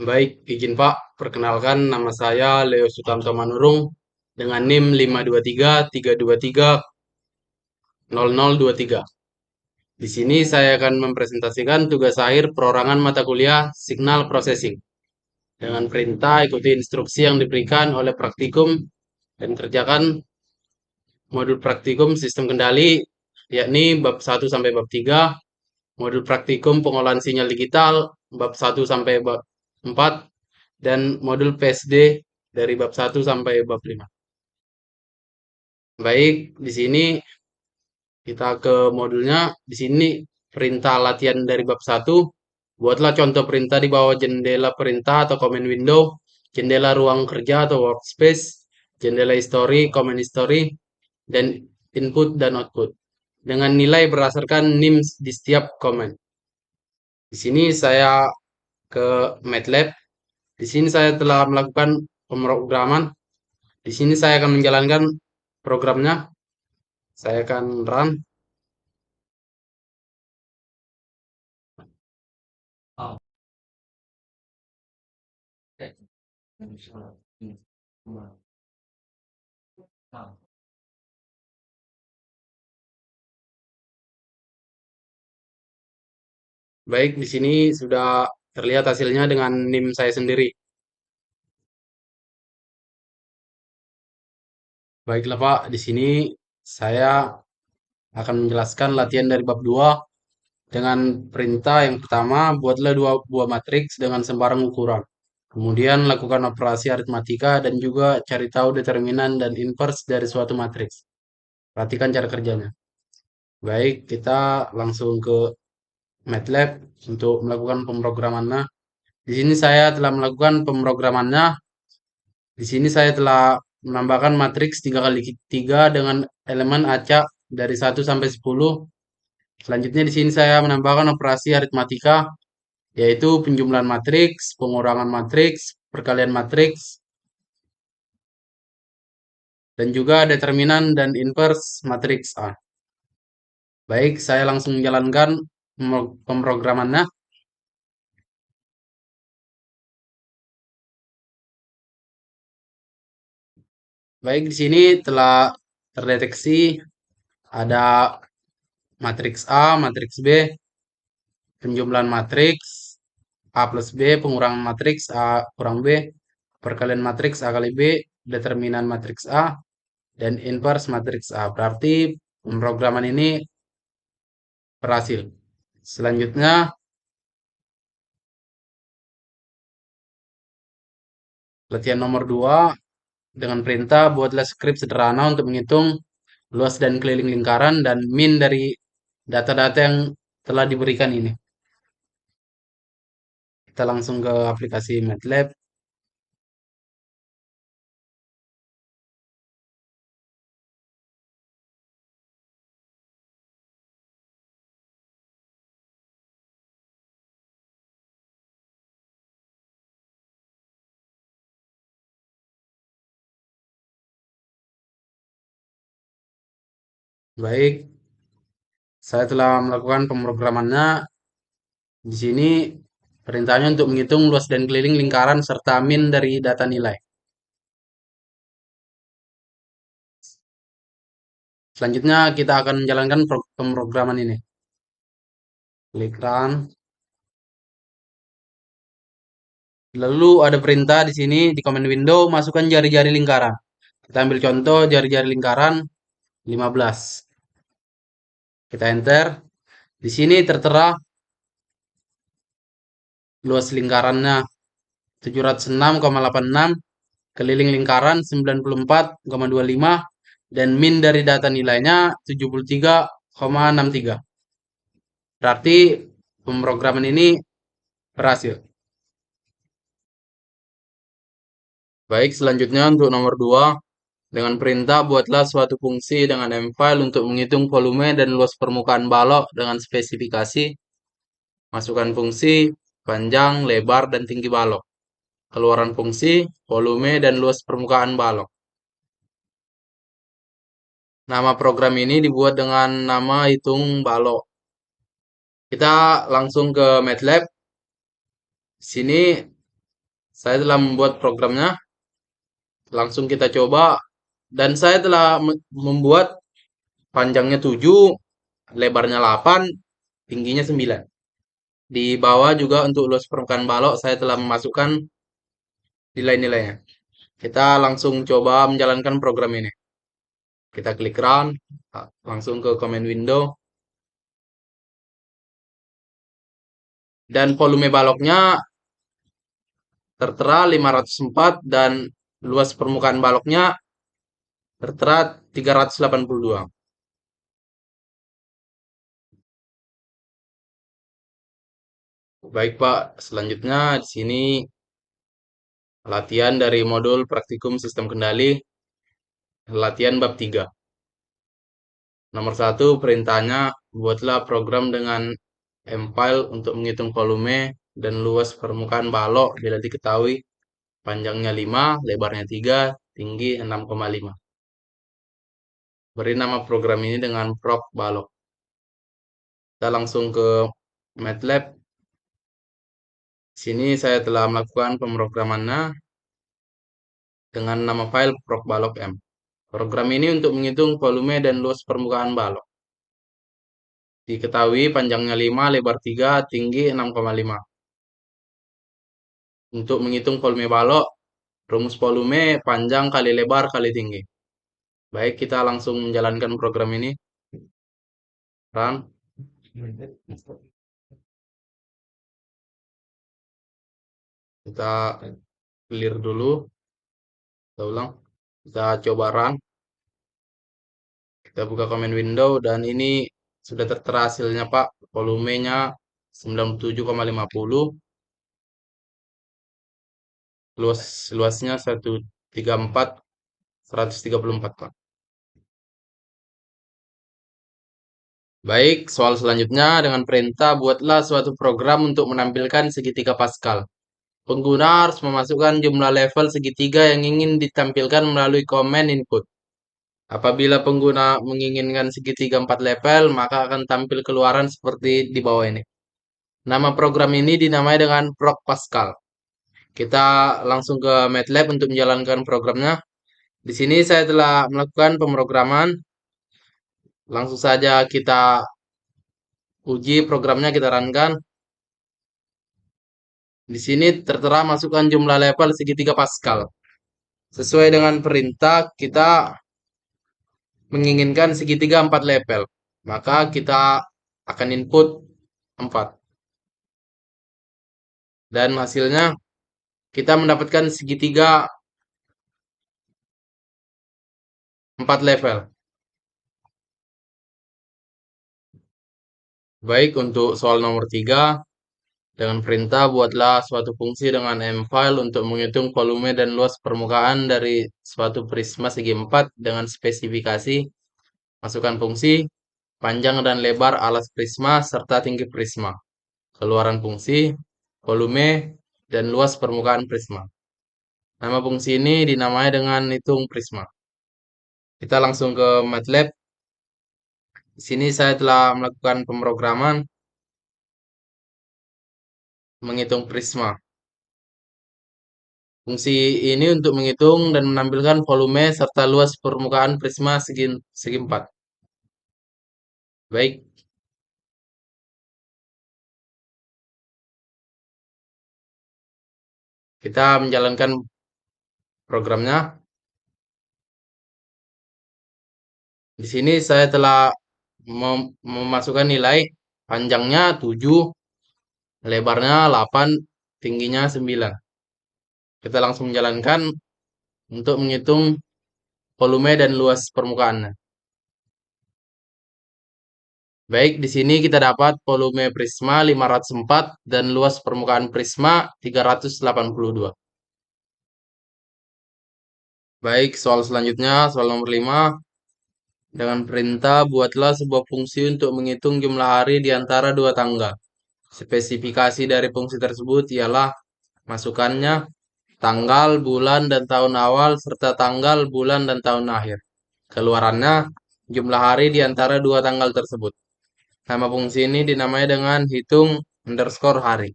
Baik, izin Pak. Perkenalkan nama saya Leo Sutanto Manurung dengan NIM 523 323 0023. Di sini saya akan mempresentasikan tugas akhir perorangan mata kuliah Signal Processing. Dengan perintah ikuti instruksi yang diberikan oleh praktikum dan kerjakan modul praktikum sistem kendali yakni bab 1 sampai bab 3, modul praktikum pengolahan sinyal digital bab 1 sampai bab 4, dan modul PSD dari bab 1 sampai bab 5. Baik, di sini kita ke modulnya. Di sini perintah latihan dari bab 1. Buatlah contoh perintah di bawah jendela perintah atau command window, jendela ruang kerja atau workspace, jendela history, command history, dan input dan output. Dengan nilai berdasarkan NIM di setiap command. Di sini saya ke MATLAB. Di sini saya telah melakukan pemrograman. Di sini saya akan menjalankan programnya. Saya akan run. Baik, di sini sudah terlihat hasilnya dengan NIM saya sendiri. Baiklah Pak, di sini saya akan menjelaskan latihan dari bab 2 dengan perintah yang pertama, buatlah dua buah matriks dengan sembarang ukuran. Kemudian lakukan operasi aritmatika dan juga cari tahu determinan dan inverse dari suatu matriks. Perhatikan cara kerjanya. Baik, kita langsung ke MATLAB untuk melakukan pemrogramannya. Di sini saya telah melakukan pemrogramannya. Di sini saya telah menambahkan matriks 3 kali 3 dengan elemen acak dari 1 sampai 10. Selanjutnya di sini saya menambahkan operasi aritmatika, yaitu penjumlahan matriks, pengurangan matriks, perkalian matriks, dan juga determinan dan inverse matriks A. Baik, saya langsung menjalankan pemrogramannya. Baik, di sini telah terdeteksi ada matriks A, matriks B, penjumlahan matriks, A plus B, pengurangan matriks A kurang B, perkalian matriks A kali B, determinan matriks A, dan inverse matriks A. Berarti pemrograman ini berhasil. Selanjutnya, latihan nomor 2 dengan perintah buatlah skrip sederhana untuk menghitung luas dan keliling lingkaran dan min dari data-data yang telah diberikan ini. Kita langsung ke aplikasi MATLAB. Baik, saya telah melakukan pemrogramannya. Di sini perintahnya untuk menghitung luas dan keliling lingkaran serta min dari data nilai. Selanjutnya kita akan menjalankan pemrograman ini. Klik run. Lalu ada perintah di sini di command window masukkan jari-jari lingkaran. Kita ambil contoh jari-jari lingkaran 15. Kita enter. Di sini tertera luas lingkarannya 706,86, keliling lingkaran 94,25, dan min dari data nilainya 73,63. Berarti pemrograman ini berhasil. Baik, selanjutnya untuk nomor 2, dengan perintah buatlah suatu fungsi dengan M-file untuk menghitung volume dan luas permukaan balok dengan spesifikasi. Masukkan fungsi panjang, lebar, dan tinggi balok. Keluaran fungsi, volume, dan luas permukaan balok. Nama program ini dibuat dengan nama hitung balok. Kita langsung ke MATLAB. Sini Saya telah membuat programnya, langsung kita coba. Dan saya telah membuat panjangnya 7, lebarnya 8, tingginya 9. Di bawah juga untuk luas permukaan balok saya telah memasukkan nilai-nilainya. Kita langsung coba menjalankan program ini. Kita klik run, langsung ke command window. Dan volume baloknya tertera 504 dan luas permukaan baloknya tertera 382. Baik Pak, selanjutnya di sini latihan dari modul praktikum sistem kendali, latihan bab 3. Nomor 1, perintahnya buatlah program dengan mfile untuk menghitung volume dan luas permukaan balok bila diketahui panjangnya 5, lebarnya 3, tinggi 6,5. Beri nama program ini dengan prok balok. Kita langsung ke MATLAB. Sini saya telah melakukan pemrogramannya dengan nama file prokbalok.m. Program ini untuk menghitung volume dan luas permukaan balok. Diketahui panjangnya 5, lebar 3, tinggi 6,5. Untuk menghitung volume balok, rumus volume panjang kali lebar kali tinggi. Baik, kita langsung menjalankan program ini. Run. Kita clear dulu. Kita ulang. Kita coba run. Kita buka command window dan ini sudah tertera hasilnya Pak. Volumenya 97,50. Luasnya 134 Pak. Baik, soal selanjutnya dengan perintah buatlah suatu program untuk menampilkan segitiga Pascal. Pengguna harus memasukkan jumlah level segitiga yang ingin ditampilkan melalui komen input. Apabila pengguna menginginkan segitiga 4 level, maka akan tampil keluaran seperti di bawah ini. Nama program ini dinamai dengan Proc Pascal. Kita langsung ke MATLAB untuk menjalankan programnya. Di sini saya telah melakukan pemrograman. Langsung saja kita uji programnya, kita runkan. Di sini tertera masukkan jumlah level segitiga Pascal. Sesuai dengan perintah, kita menginginkan segitiga 4 level. Maka kita akan input 4. Dan hasilnya kita mendapatkan segitiga 4 level. Baik, untuk soal nomor 3, dengan perintah buatlah suatu fungsi dengan mfile untuk menghitung volume dan luas permukaan dari suatu prisma segi 4 dengan spesifikasi. Masukkan fungsi panjang dan lebar alas prisma serta tinggi prisma. Keluaran fungsi, volume, dan luas permukaan prisma. Nama fungsi ini dinamai dengan hitung prisma. Kita langsung ke MATLAB. Di sini saya telah melakukan pemrograman menghitung prisma. Fungsi ini untuk menghitung dan menampilkan volume serta luas permukaan prisma segi 4. Baik, kita menjalankan programnya. Di sini saya telah memasukkan nilai panjangnya 7, lebarnya 8, tingginya 9. Kita langsung menjalankan untuk menghitung volume dan luas permukaannya. Baik, di sini kita dapat volume prisma 504 dan luas permukaan prisma 382. Baik, soal selanjutnya, soal nomor 5. Dengan perintah buatlah sebuah fungsi untuk menghitung jumlah hari di antara dua tanggal. Spesifikasi dari fungsi tersebut ialah masukannya tanggal, bulan, dan tahun awal serta tanggal, bulan, dan tahun akhir. Keluarannya jumlah hari di antara dua tanggal tersebut. Nama fungsi ini dinamai dengan hitung underscore hari.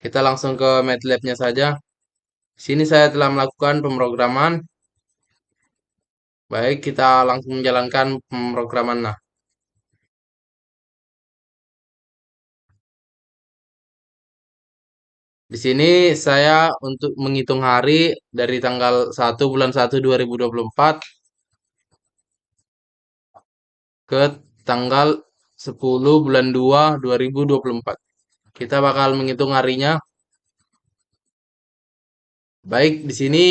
Kita langsung ke MATLAB-nya saja. Di sini saya telah melakukan pemrograman. Baik, kita langsung menjalankan pemrograman. Nah, di sini saya untuk menghitung hari dari tanggal 1 bulan 1 2024 ke tanggal 10 bulan 2 2024. Kita bakal menghitung harinya. Baik, di sini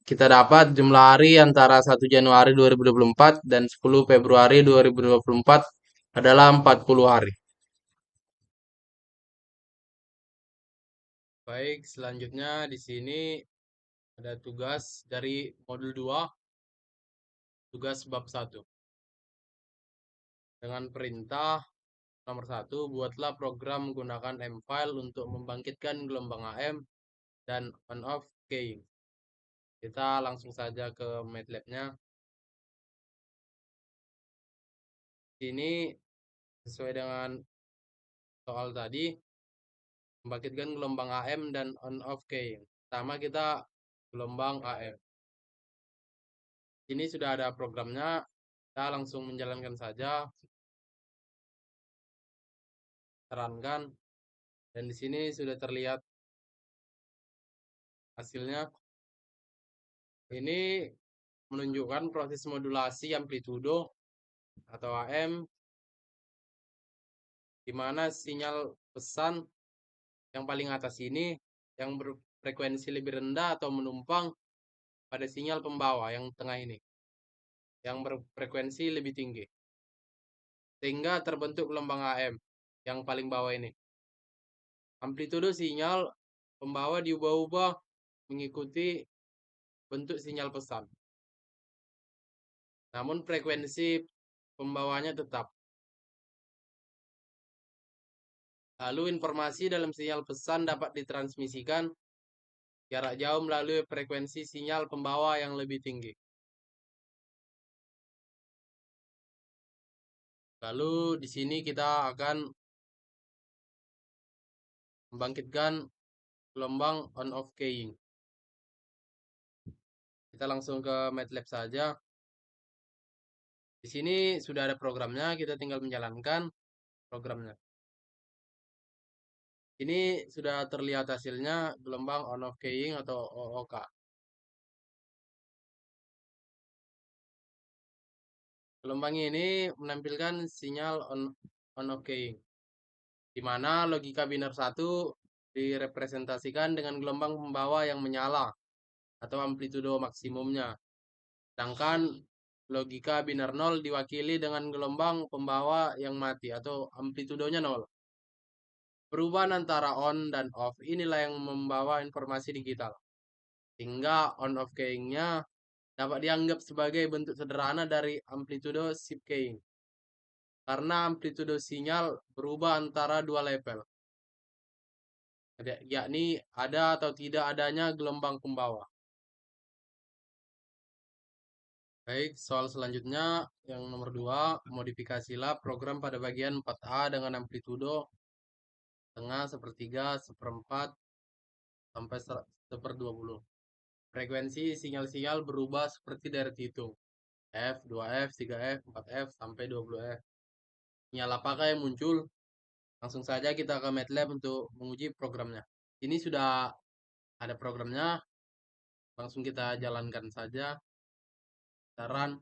kita dapat jumlah hari antara 1 Januari 2024 dan 10 Februari 2024 adalah 40 hari. Baik, selanjutnya di sini ada tugas dari modul 2, tugas bab 1. Dengan perintah nomor 1, buatlah program menggunakan M-File untuk membangkitkan gelombang AM dan on-off keying. Kita langsung saja ke MATLAB-nya. Ini sesuai dengan soal tadi, membangkitkan gelombang AM dan on-off keying. Pertama kita gelombang AM. Ini sudah ada programnya, kita langsung menjalankan saja. Terangkan, dan di sini sudah terlihat hasilnya. Ini menunjukkan proses modulasi amplitudo atau AM, di mana sinyal pesan yang paling atas ini yang berfrekuensi lebih rendah atau menumpang pada sinyal pembawa yang tengah ini yang berfrekuensi lebih tinggi, sehingga terbentuk gelombang AM yang paling bawah ini. Amplitudo sinyal pembawa diubah-ubah mengikuti bentuk sinyal pesan, namun frekuensi pembawanya tetap. Lalu informasi dalam sinyal pesan dapat ditransmisikan jarak jauh melalui frekuensi sinyal pembawa yang lebih tinggi. Lalu di sini kita akan membangkitkan gelombang on-off keying. Kita langsung ke MATLAB saja. Di sini sudah ada programnya, kita tinggal menjalankan programnya. Ini sudah terlihat hasilnya gelombang on-off keying atau OOK. Gelombang ini menampilkan sinyal on-off keying, di mana logika biner 1 direpresentasikan dengan gelombang pembawa yang menyala atau amplitudo maksimumnya. Sedangkan logika biner 0 diwakili dengan gelombang pembawa yang mati atau amplitudonya 0. Perubahan antara on dan off inilah yang membawa informasi digital. Hingga on-off keying-nya dapat dianggap sebagai bentuk sederhana dari amplitudo shift keying. Karena amplitudo sinyal berubah antara dua level, yakni ada atau tidak adanya gelombang pembawa. Baik, soal selanjutnya yang nomor 2, modifikasilah program pada bagian 4A dengan amplitudo tengah, sepertiga, seperempat, sampai 1/20. Frekuensi sinyal-sinyal berubah seperti deret hitung. F, 2F, 3F, 4F, sampai 20F. Sinyal apakah yang muncul? Langsung saja kita ke MATLAB untuk menguji programnya. Ini sudah ada programnya, langsung kita jalankan saja. Saran,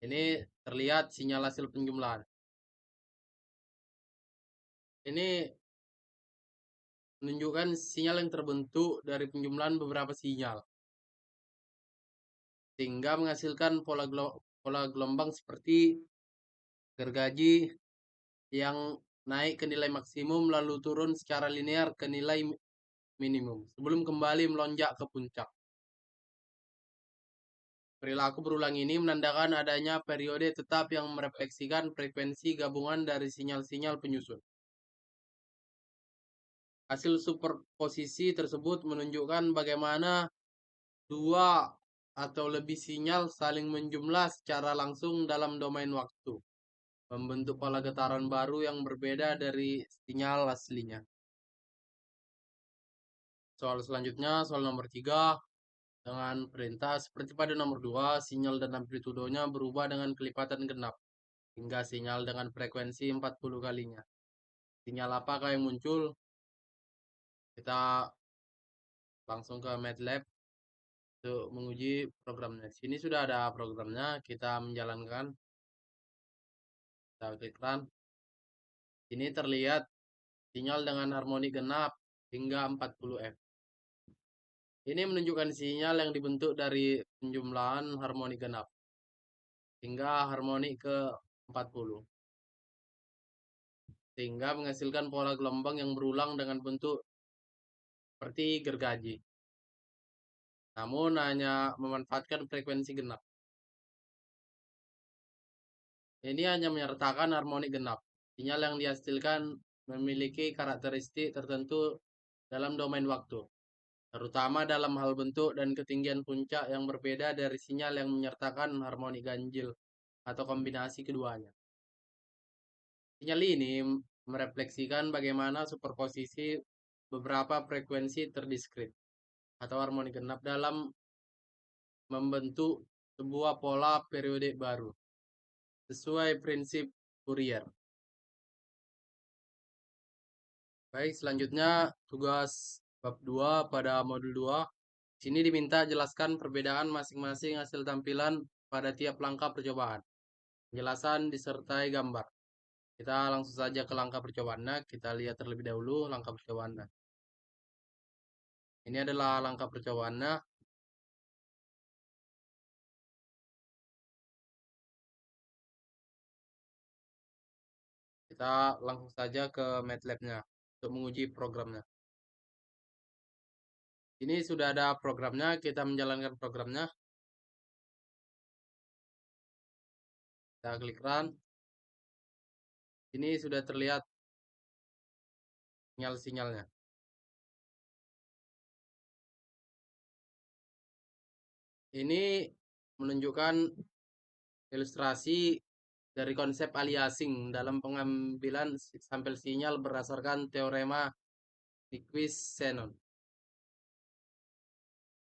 ini terlihat sinyal hasil penjumlahan. Ini menunjukkan sinyal yang terbentuk dari penjumlahan beberapa sinyal, sehingga menghasilkan pola gelombang seperti gergaji yang naik ke nilai maksimum lalu turun secara linear ke nilai minimum sebelum kembali melonjak ke puncak. Perilaku berulang ini menandakan adanya periode tetap yang merefleksikan frekuensi gabungan dari sinyal-sinyal penyusun. Hasil superposisi tersebut menunjukkan bagaimana dua atau lebih sinyal saling menjumlah secara langsung dalam domain waktu, membentuk pola getaran baru yang berbeda dari sinyal aslinya. Soal selanjutnya, soal nomor 3, dengan perintah seperti pada nomor 2, sinyal dan amplitudonya berubah dengan kelipatan genap, hingga sinyal dengan frekuensi 40 kalinya. Sinyal apakah yang muncul? Kita langsung ke MATLAB untuk menguji programnya. Di sini sudah ada programnya, kita menjalankan. Kita klik run. Ini terlihat sinyal dengan harmoni genap hingga 40 F. Ini menunjukkan sinyal yang dibentuk dari penjumlahan harmoni genap hingga harmoni ke 40, sehingga menghasilkan pola gelombang yang berulang dengan bentuk seperti gergaji, namun hanya memanfaatkan frekuensi genap. Ini hanya menyertakan harmoni genap. Sinyal yang dihasilkan memiliki karakteristik tertentu dalam domain waktu, terutama dalam hal bentuk dan ketinggian puncak yang berbeda dari sinyal yang menyertakan harmoni ganjil atau kombinasi keduanya. Sinyal ini merefleksikan bagaimana superposisi beberapa frekuensi terdiskrit atau harmoni genap dalam membentuk sebuah pola periodik baru sesuai prinsip Fourier. Baik, selanjutnya tugas bab 2 pada modul 2. Sini diminta jelaskan perbedaan masing-masing hasil tampilan pada tiap langkah percobaan. Penjelasan disertai gambar. Kita langsung saja ke langkah percobaannya. Kita lihat terlebih dahulu langkah percobaannya. Ini adalah langkah percobaannya. Kita langsung saja ke MATLAB-nya untuk menguji programnya. Ini sudah ada programnya, kita menjalankan programnya. Kita klik run. Ini sudah terlihat sinyal-sinyalnya. Ini menunjukkan ilustrasi dari konsep aliasing dalam pengambilan sampel sinyal berdasarkan teorema Nyquist-Shannon.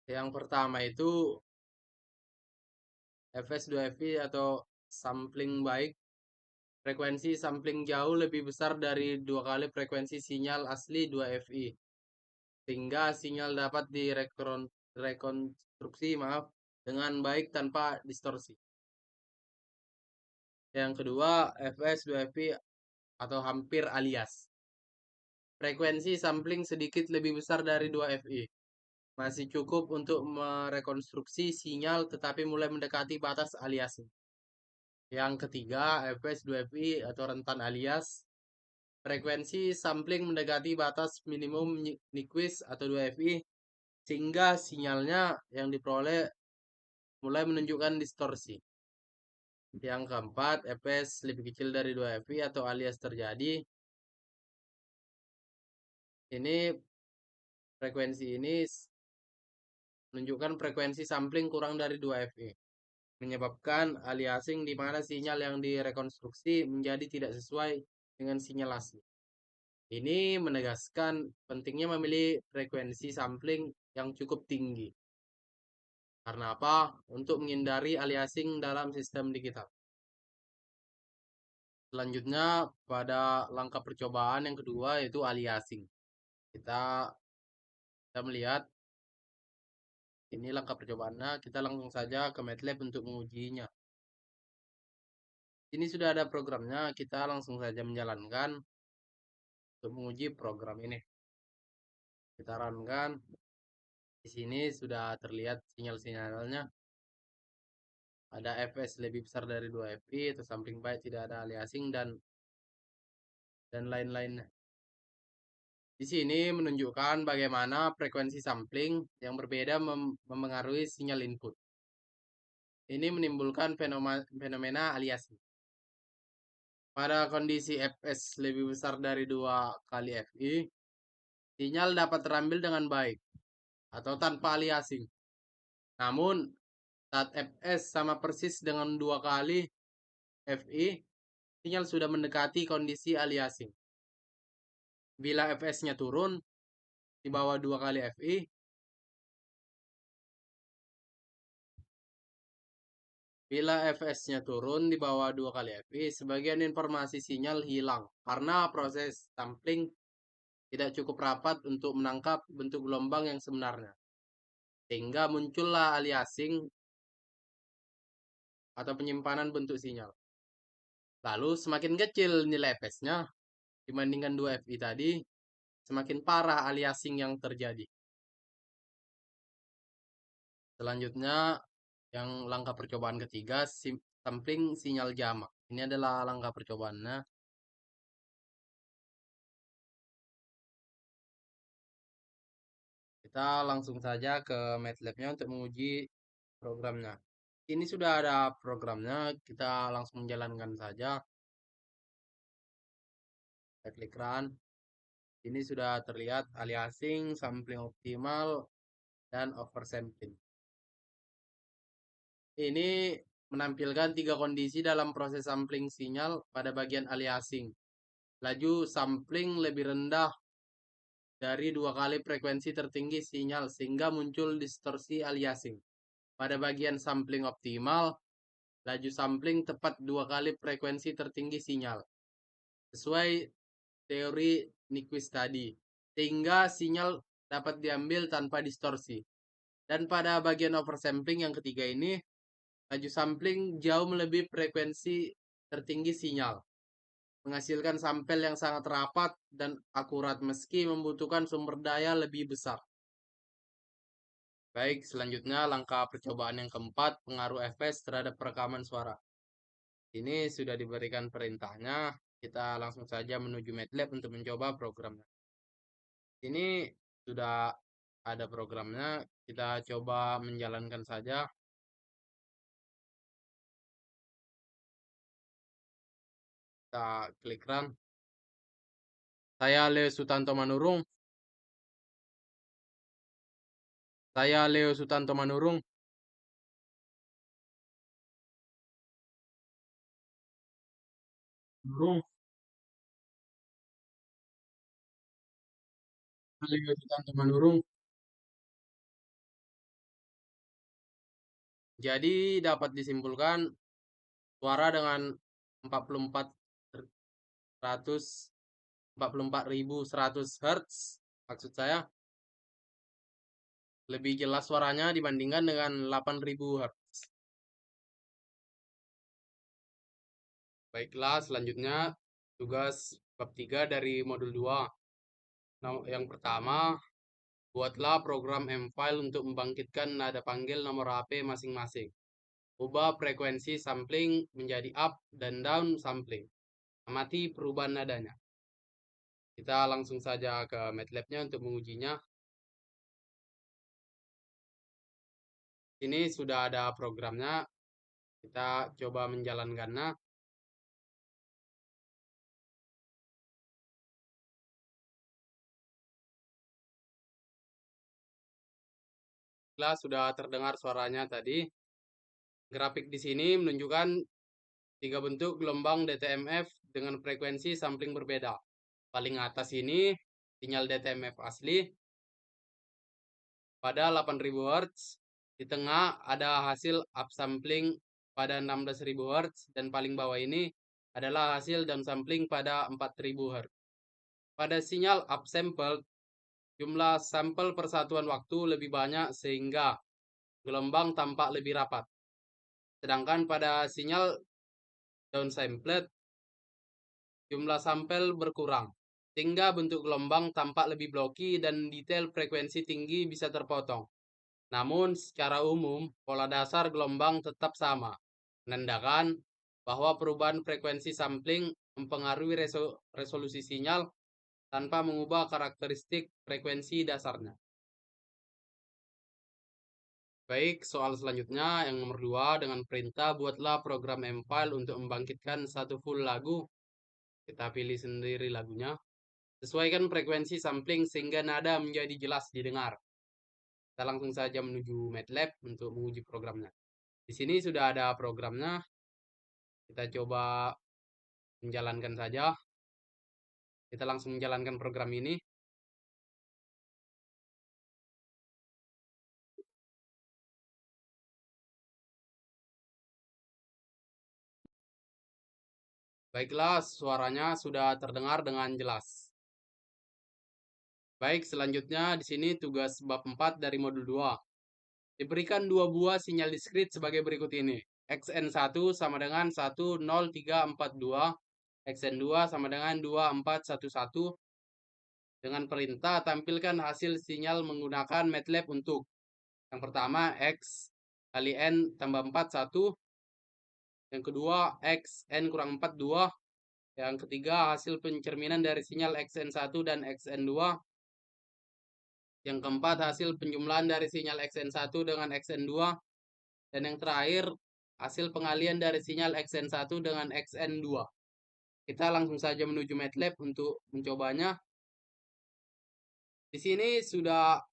Yang pertama itu Fs2Fi atau sampling baik. Frekuensi sampling jauh lebih besar dari 2 kali frekuensi sinyal asli 2Fi. Sehingga sinyal dapat direkonstruksi dengan baik tanpa distorsi. Yang kedua, Fs2Fi atau hampir alias. Frekuensi sampling sedikit lebih besar dari 2Fi. Masih cukup untuk merekonstruksi sinyal tetapi mulai mendekati batas aliasing. Yang ketiga, Fs2Fi atau rentan alias. Frekuensi sampling mendekati batas minimum Nyquist atau 2Fi sehingga sinyalnya yang diperoleh mulai menunjukkan distorsi. Yang keempat, Fs lebih kecil dari 2Fi atau alias terjadi. Ini frekuensi ini menunjukkan frekuensi sampling kurang dari 2Fi, menyebabkan aliasing di mana sinyal yang direkonstruksi menjadi tidak sesuai dengan sinyal asli. Ini menegaskan pentingnya memilih frekuensi sampling yang cukup tinggi. Karena apa? Untuk menghindari aliasing dalam sistem digital. Selanjutnya pada langkah percobaan yang kedua yaitu aliasing. Kita melihat ini langkah percobaannya. Kita langsung saja ke MATLAB untuk mengujinya. Ini sudah ada programnya. Kita langsung saja menjalankan untuk menguji program ini. Kita runkan. Di sini sudah terlihat sinyal-sinyalnya. Ada Fs lebih besar dari 2Fi atau sampling baik tidak ada aliasing dan lain-lainnya. Di sini menunjukkan bagaimana frekuensi sampling yang berbeda mempengaruhi sinyal input. Ini menimbulkan fenomena aliasing. Pada kondisi Fs lebih besar dari 2 kali Fi, sinyal dapat terambil dengan baik atau tanpa aliasing. Namun, saat Fs sama persis dengan 2 kali Fi, sinyal sudah mendekati kondisi aliasing. Bila Fs-nya turun, di bawah 2 kali Fi. Bila Fs-nya turun di bawah 2 kali Fi, sebagian informasi sinyal hilang karena proses sampling tidak cukup rapat untuk menangkap bentuk gelombang yang sebenarnya. Sehingga muncullah aliasing atau penyimpanan bentuk sinyal. Lalu semakin kecil nilai Fs-nya dibandingkan 2 Fi tadi, semakin parah aliasing yang terjadi. Selanjutnya, yang langkah percobaan ketiga, sampling sinyal jamak. Ini adalah langkah percobaannya. Kita langsung saja ke MATLAB-nya untuk menguji programnya. Ini sudah ada programnya, kita langsung menjalankan saja. Kita klik run. Ini sudah terlihat aliasing, sampling optimal, dan oversampling. Ini menampilkan 3 kondisi dalam proses sampling sinyal pada bagian aliasing. Laju sampling lebih rendah dari 2 kali frekuensi tertinggi sinyal sehingga muncul distorsi aliasing. Pada bagian sampling optimal, laju sampling tepat 2 kali frekuensi tertinggi sinyal. Sesuai teori Nyquist tadi. Sehingga sinyal dapat diambil tanpa distorsi. Dan pada bagian oversampling yang ketiga ini, laju sampling jauh melebihi frekuensi tertinggi sinyal, menghasilkan sampel yang sangat rapat dan akurat meski membutuhkan sumber daya lebih besar. Baik, selanjutnya langkah percobaan yang keempat, pengaruh Fs terhadap perekaman suara. Ini sudah diberikan perintahnya, kita langsung saja menuju MATLAB untuk mencoba programnya. Ini sudah ada programnya, kita coba menjalankan saja. Kita klik run. Saya Leo Sutanto Manurung. Saya Leo Sutanto Manurung. Manurung. Leo Sutanto Manurung. Jadi dapat disimpulkan suara dengan 44.100 Hz, maksud saya lebih jelas suaranya dibandingkan dengan 8.000 Hz. Baiklah, selanjutnya tugas bab 3 dari modul 2. Nah, yang pertama, buatlah program M-File untuk membangkitkan nada panggil nomor HP masing-masing. Ubah frekuensi sampling menjadi up dan down sampling. Amati perubahan nadanya. Kita langsung saja ke MATLAB-nya untuk mengujinya. Ini sudah ada programnya. Kita coba menjalankannya. Setelah sudah terdengar suaranya tadi, grafik di sini menunjukkan 3 bentuk gelombang DTMF dengan frekuensi sampling berbeda. Paling atas ini sinyal DTMF asli pada 8.000 Hz. Di tengah ada hasil upsampling pada 16.000 Hz dan paling bawah ini adalah hasil downsampling pada 4.000 Hz. Pada sinyal upsample, jumlah sampel persatuan waktu lebih banyak sehingga gelombang tampak lebih rapat. Sedangkan pada sinyal downsampled, jumlah sampel berkurang, sehingga bentuk gelombang tampak lebih blocky dan detail frekuensi tinggi bisa terpotong. Namun, secara umum, pola dasar gelombang tetap sama, menandakan bahwa perubahan frekuensi sampling mempengaruhi resolusi sinyal tanpa mengubah karakteristik frekuensi dasarnya. Baik, soal selanjutnya yang nomor 2, dengan perintah buatlah program M-File untuk membangkitkan satu full lagu. Kita pilih sendiri lagunya. Sesuaikan frekuensi sampling sehingga nada menjadi jelas didengar. Kita langsung saja menuju MATLAB untuk menguji programnya. Di sini sudah ada programnya. Kita coba menjalankan saja. Kita langsung menjalankan program ini. Baiklah, suaranya sudah terdengar dengan jelas. Baik, selanjutnya di sini tugas bab 4 dari modul 2. Diberikan dua buah sinyal diskrit sebagai berikut ini. XN1 sama dengan 10342, XN2 sama dengan 2411. Dengan perintah tampilkan hasil sinyal menggunakan MATLAB untuk yang pertama X kali N tambah 4, 1. Yang kedua X N kurang 4, 2. Yang ketiga hasil pencerminan dari sinyal XN1 dan XN2. Yang keempat hasil penjumlahan dari sinyal XN1 dengan XN2. Dan yang terakhir hasil pengalian dari sinyal XN1 dengan XN2. Kita langsung saja menuju MATLAB untuk mencobanya. Di sini sudah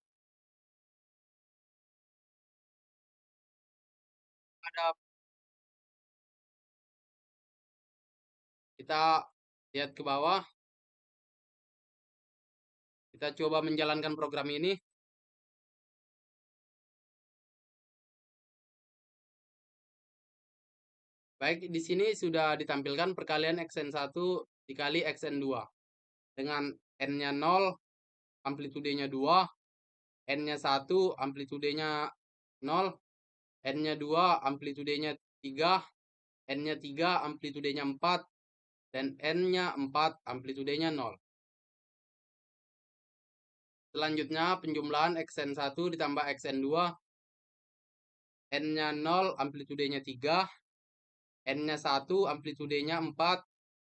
ada, kita lihat ke bawah. Kita coba menjalankan program ini. Baik, di sini sudah ditampilkan perkalian XN1 dikali XN2. Dengan N-nya 0, amplitudenya 2, N-nya 1, amplitudenya 0, N-nya 2, amplitudenya 3, N-nya 3, amplitudenya 4, dan N-nya 4, amplitudenya 0. Selanjutnya, penjumlahan XN1 ditambah XN2, N-nya 0, amplitudenya 3, N-nya 1, amplitudenya 4,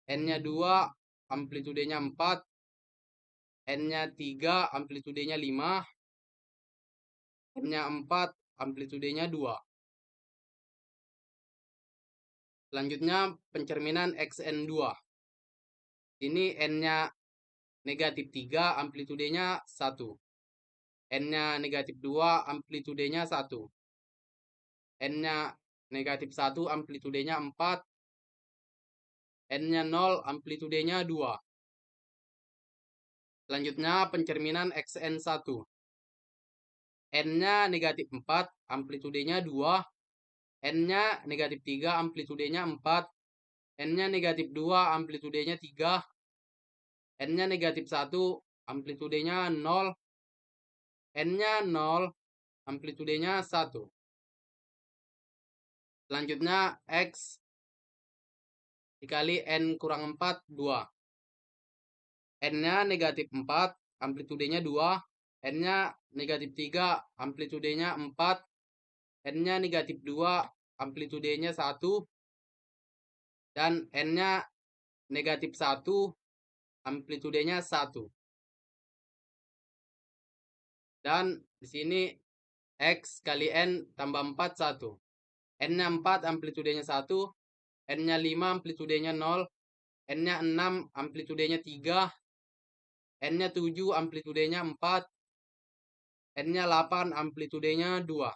N-nya 2, amplitudenya 4, N-nya 3, amplitudenya 5, N-nya 4, amplitudenya 2. Selanjutnya, pencerminan XN2. Ini N-nya negatif 3, amplitudenya 1. N-nya negatif 2, amplitudenya 1. N-nya negatif 1, amplitudenya 4. N-nya 0, amplitudenya 2. Selanjutnya, pencerminan XN1. N-nya negatif 4, amplitudenya 2. N-nya negatif 3, amplitudenya 4. N-nya negatif 2, amplitudenya 3. N-nya negatif 1, amplitudenya 0. N-nya 0, amplitudenya 1. Selanjutnya, X dikali N kurang 4, 2. N-nya negatif 4, amplitudenya 2. N-nya negatif 3, amplitudenya 4. N-nya negatif 2, amplitudenya 1. Dan N-nya negatif 1, amplitudenya 1. Dan di sini X kali N tambah 4, 1. N-nya 4, amplitudenya 1. N-nya 5, amplitudenya 0. N-nya 6, amplitudenya 3. N-nya 7, amplitudenya 4. N-nya 8, amplitudenya 2.